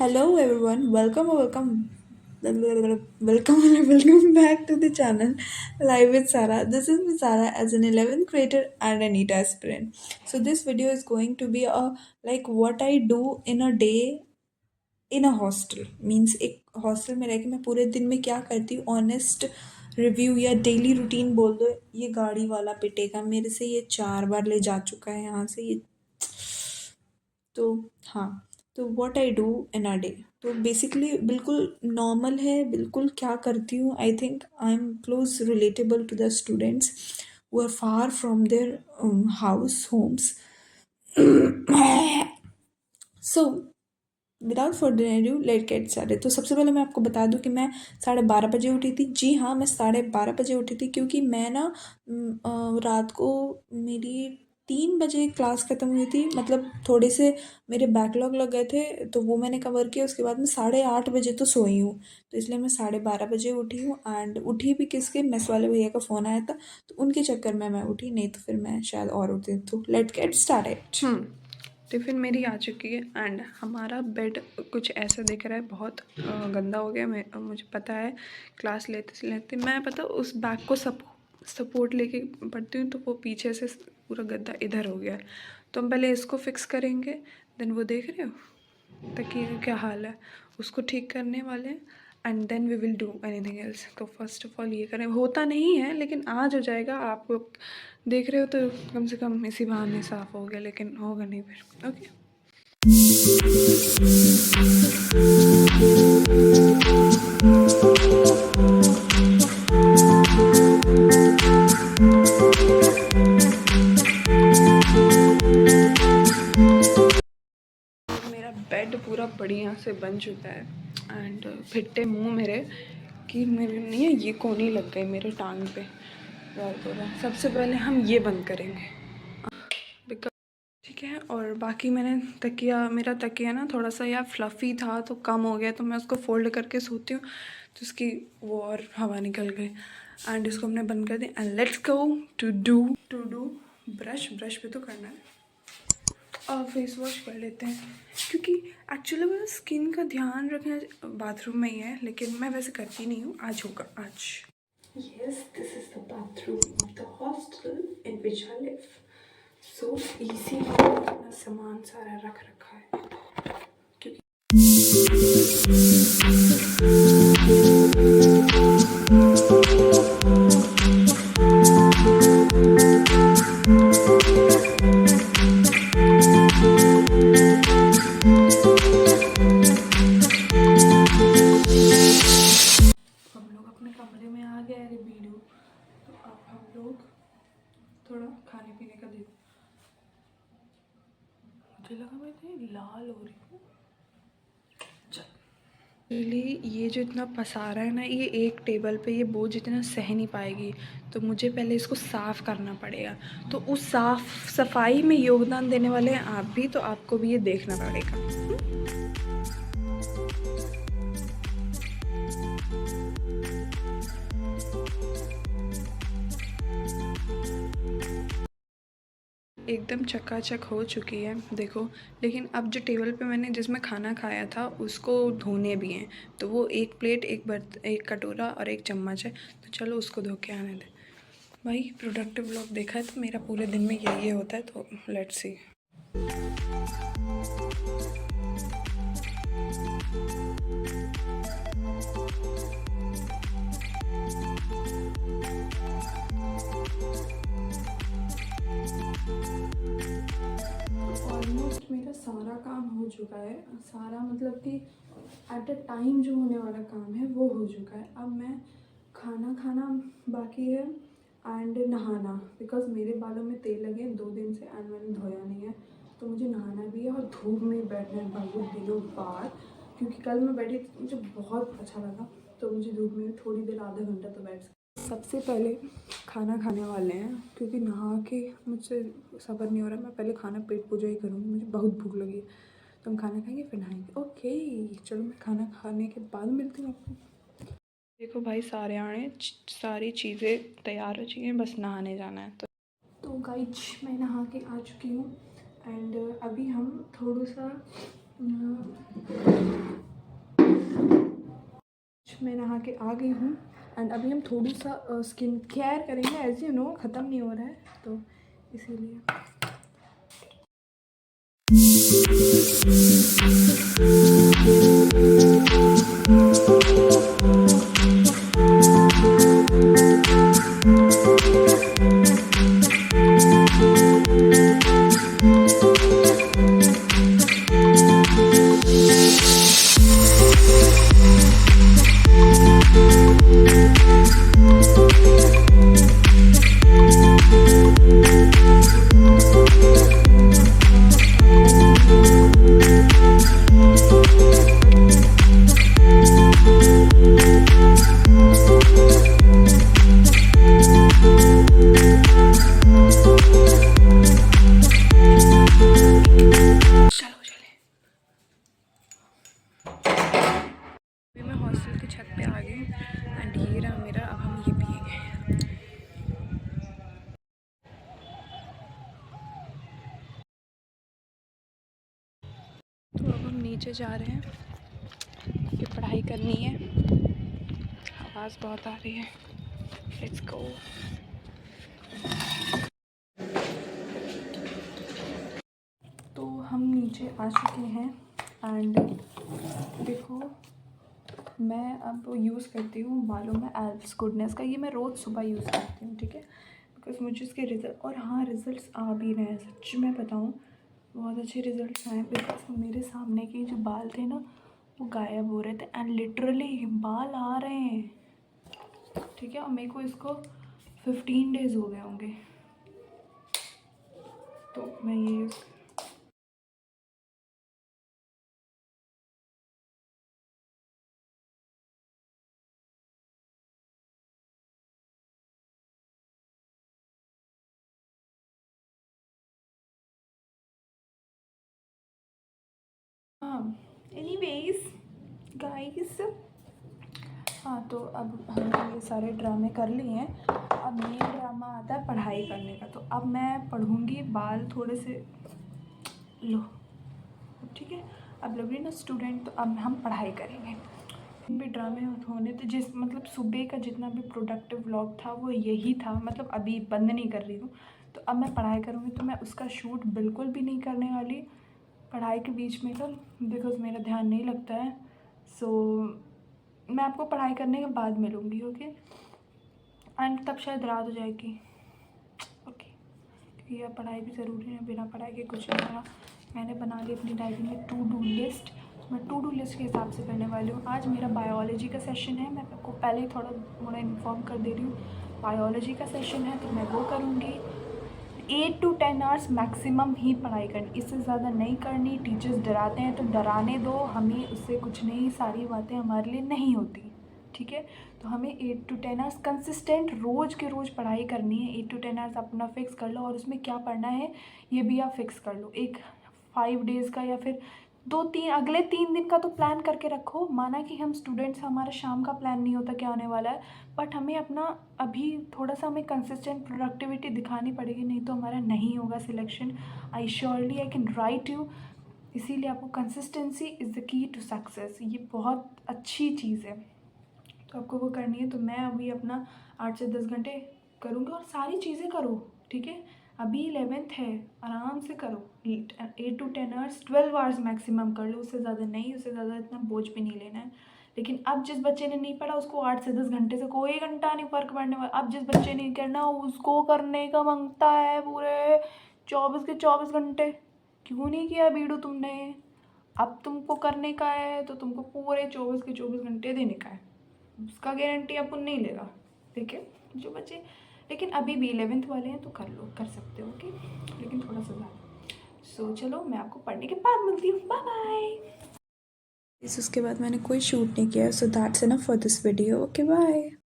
Hello everyone, welcome back to the channel Live with Sarah. This is Miss Sarah as an 11th grader and a NEET aspirant. So this video is going to be a like what I do in a day in a hostel. Means एक hostel में रह के मैं पूरे दिन में क्या करती हूँ ऑनेस्ट रिव्यू या डेली रूटीन बोल दो। ये गाड़ी वाला पिटेगा मेरे से, ये 4 बार ले जा चुका है यहाँ से ये। तो हाँ, तो what I do in a day, तो बेसिकली बिल्कुल नॉर्मल है। बिल्कुल क्या करती हूँ, I think I am close relatable to the students who are far from their house homes. So without further ado let get started. तो सबसे पहले मैं आपको बता दूं कि मैं 12:30 बजे उठी थी। जी हाँ, मैं 12:30 बजे उठी थी क्योंकि मैं ना रात को मेरी 3 बजे क्लास ख़त्म हुई थी। मतलब थोड़े से मेरे बैकलॉग लग गए थे तो वो मैंने कवर किया। उसके बाद मैं 8:30 बजे तो सोई हूँ। तो इसलिए मैं 12:30 बजे उठी हूँ। एंड उठी भी किसके, मेस वाले भैया का फ़ोन आया था तो उनके चक्कर में मैं उठी, नहीं तो फिर मैं शायद और उठती। तो लेट गेट स्टार्टेड। टिफ़िन मेरी आ चुकी है एंड हमारा बेड कुछ ऐसा दिख रहा है, बहुत गंदा हो गया। मुझे पता है, क्लास लेते लेते मैं पता उस बैग को सपोर्ट लेके पढ़ती हूँ तो वो पीछे से पूरा गद्दा इधर हो गया है। तो हम पहले इसको फिक्स करेंगे, देन वो देख रहे हो तकिए का क्या हाल है, उसको ठीक करने वाले हैं and then we will do anything else. तो फर्स्ट ऑफ ऑल ये करें, होता नहीं है लेकिन आज हो जाएगा। आप लोग देख रहे हो तो कम से कम इसी बहाने साफ़ हो गया, लेकिन होगा नहीं फिर। ओके, मेरा बेड पूरा बढ़िया से बन चुका है एंड फिट्टे मुंह मेरे कि मेरे नहीं है, ये कोनी लग गई मेरे टांग पे। सबसे पहले हम ये बंद करेंगे, ठीक है। और बाकी मेरा तकिया ना थोड़ा सा यार फ्लफ़ी था तो कम हो गया, तो मैं उसको फ़ोल्ड करके सोती हूँ तो उसकी वो और हवा निकल गई। एंड इसको हमने बंद कर दिया and let's go to do brush भी तो करना है और फेस वॉश कर लेते हैं क्योंकि एक्चुअली मेरा स्किन का ध्यान रखना बाथरूम में ही है, लेकिन मैं वैसे करती नहीं हूँ। आज होगा आज। Yes, this is the bathroom of the hostel in which I live. So इसी अपना सामान सारा रख रखा है क्योंकि हम लोग अपने कमरे में आ गए रे वीडियो। तो अब हम लोग थोड़ा खाने पीने का देखो। मुझे लगा मैं इतनी लाल हो रही हूँ। ये जो इतना पसारा है ना, ये एक टेबल पे ये बोझ इतना सह नहीं पाएगी, तो मुझे पहले इसको साफ़ करना पड़ेगा। तो उस साफ़ सफाई में योगदान देने वाले हैं आप भी, तो आपको भी ये देखना पड़ेगा। एकदम चकाचक हो चुकी है देखो। लेकिन अब जो टेबल पे मैंने जिसमें खाना खाया था उसको धोने भी हैं, तो वो एक प्लेट, एक कटोरा और एक चम्मच है, तो चलो उसको धो के आने दे। भाई प्रोडक्टिव व्लॉग देखा है तो मेरा पूरे दिन में यही होता है, तो लेट्स सी। ऑलमोस्ट मेरा सारा काम हो चुका है। सारा मतलब कि एट अ टाइम जो होने वाला काम है वो हो चुका है। अब मैं खाना खाना बाकी है एंड नहाना, बिकॉज मेरे बालों में तेल लगे 2 दिन से एंड मैंने धोया नहीं है, तो मुझे नहाना भी है। और धूप में बैठना है बहुत दिनों बाद, क्योंकि कल मैं बैठी थी मुझे बहुत अच्छा लगा, तो मुझे धूप में थोड़ी देर आधा घंटा तो बैठ सकती। सबसे पहले खाना खाने वाले हैं क्योंकि नहा के मुझसे सब्र नहीं हो रहा। मैं पहले खाना पेट पूजा ही करूँगी, मुझे बहुत भूख लगी है। तो हम खाना खाएंगे फिर नहाएंगे। ओके चलो, मैं खाना खाने के बाद मिलती हूँ आपको। देखो भाई, सारी चीज़ें तैयार हो चुकी हैं, बस नहाने जाना है। तो गाइज मैं नहा के आ चुकी हूँ एंड अभी हम थोड़ा सा मैं नहा के आ गई हूँ एंड अभी हम थोड़ी सा स्किन केयर करेंगे, एज यू नो ख़त्म नहीं हो रहा है तो इसीलिए। अभी मैं हॉस्टल की छत पे आ गई एंड ये रहा मेरा, अब हम ये पिएंगे। तो अब हम नीचे जा रहे हैं, ये पढ़ाई करनी है। आवाज़ बहुत आ रही है, लेट्स गो। तो हम नीचे आ चुके हैं एंड देखो मैं अब यूज़ करती हूँ बालों में एल्प्स गुडनेस का, ये मैं रोज़ सुबह यूज़ करती हूँ, ठीक है, बिकॉज मुझे इसके रिजल्ट, और हाँ रिज़ल्ट्स आ भी रहे हैं, सच में बताऊँ बहुत अच्छे रिज़ल्ट्स आए, बिकॉज मेरे सामने के जो बाल थे ना वो गायब हो रहे थे एंड लिटरली बाल आ रहे हैं, ठीक है, और मेरे को इसको 15 डेज़ हो गए होंगे, तो मैं ये यूज़ एनीवेज गाइस, हाँ तो अब हमने ये सारे ड्रामे कर लिए हैं, अब मेन ड्रामा आता है पढ़ाई करने का। तो अब मैं पढ़ूँगी, बाल थोड़े से लो, ठीक है, अब लग रही ना स्टूडेंट, तो अब हम पढ़ाई करेंगे। भी ड्रामे होने तो जिस मतलब सुबह का जितना भी प्रोडक्टिव व्लॉग था वो यही था, मतलब अभी बंद नहीं कर रही हूँ। तो अब मैं पढ़ाई करूँगी तो मैं उसका शूट बिल्कुल भी नहीं करने वाली पढ़ाई के बीच में कल, बिकॉज मेरा ध्यान नहीं लगता है। सो मैं आपको पढ़ाई करने के बाद मिलूँगी, ओके, एंड तब शायद रात हो जाएगी, ओके, क्योंकि अब पढ़ाई भी ज़रूरी है, बिना पढ़ाई के कुछ नहीं होगा। मैंने बना ली अपनी डायरी में टू डू लिस्ट, मैं टू डू लिस्ट के हिसाब से करने वाली हूँ। आज मेरा बायोलॉजी का सेशन है, मैं आपको पहले ही थोड़ा इन्फॉर्म कर दे रही हूँ, बायोलॉजी का सेशन है तो मैं वो करूँगी। 8 to 10 आवर्स मैक्सिमम ही पढ़ाई करनी, इससे ज़्यादा नहीं करनी। टीचर्स डराते हैं तो डराने दो, हमें उससे कुछ नहीं, सारी बातें हमारे लिए नहीं होती, ठीक है। तो हमें 8 to 10 आवर्स कंसिस्टेंट रोज़ के रोज़ पढ़ाई करनी है। 8 to 10 आवर्स अपना फिक्स कर लो, और उसमें क्या पढ़ना है ये भी आप फिक्स कर लो, एक 5 डेज़ का या फिर 2-3 अगले 3 दिन का तो प्लान करके रखो। माना कि हम स्टूडेंट्स, हमारा शाम का प्लान नहीं होता क्या होने वाला है, बट हमें अपना अभी थोड़ा सा हमें कंसिस्टेंट प्रोडक्टिविटी दिखानी पड़ेगी, नहीं तो हमारा नहीं होगा selection. I surely I can write you. इसीलिए आपको consistency is the key to success, ये बहुत अच्छी चीज़ है, तो आपको वो करनी है। तो मैं अभी अपना 8 से 10 घंटे करूँगी और सारी चीज़ें करो, ठीक है। अभी 11th है, आराम से करो, 8 to 10 आवर्स, 12 आवर्स मैक्सिमम कर लो, उससे ज़्यादा नहीं, उससे ज़्यादा इतना बोझ भी नहीं लेना है। लेकिन अब जिस बच्चे ने नहीं पढ़ा उसको 8 से 10 घंटे से कोई घंटा नहीं फ़र्क पड़ने वाला। अब जिस बच्चे ने करना उसको करने का मांगता है पूरे 24 के 24 घंटे। क्यों नहीं किया बीड़ू तुमने? अब तुमको करने का है तो तुमको पूरे 24 के 24 घंटे देने का है, उसका गारंटी आपको नहीं लेगा, ठीक है। जो बच्चे लेकिन अभी भी 11th वाले हैं तो कर लो, कर सकते हो, ओके, लेकिन थोड़ा सा ज़्यादा। सो चलो मैं आपको पढ़ने के बाद मिलती हूँ, बाय बाय। उसके बाद मैंने कोई शूट नहीं किया, so that's enough for this video, okay bye.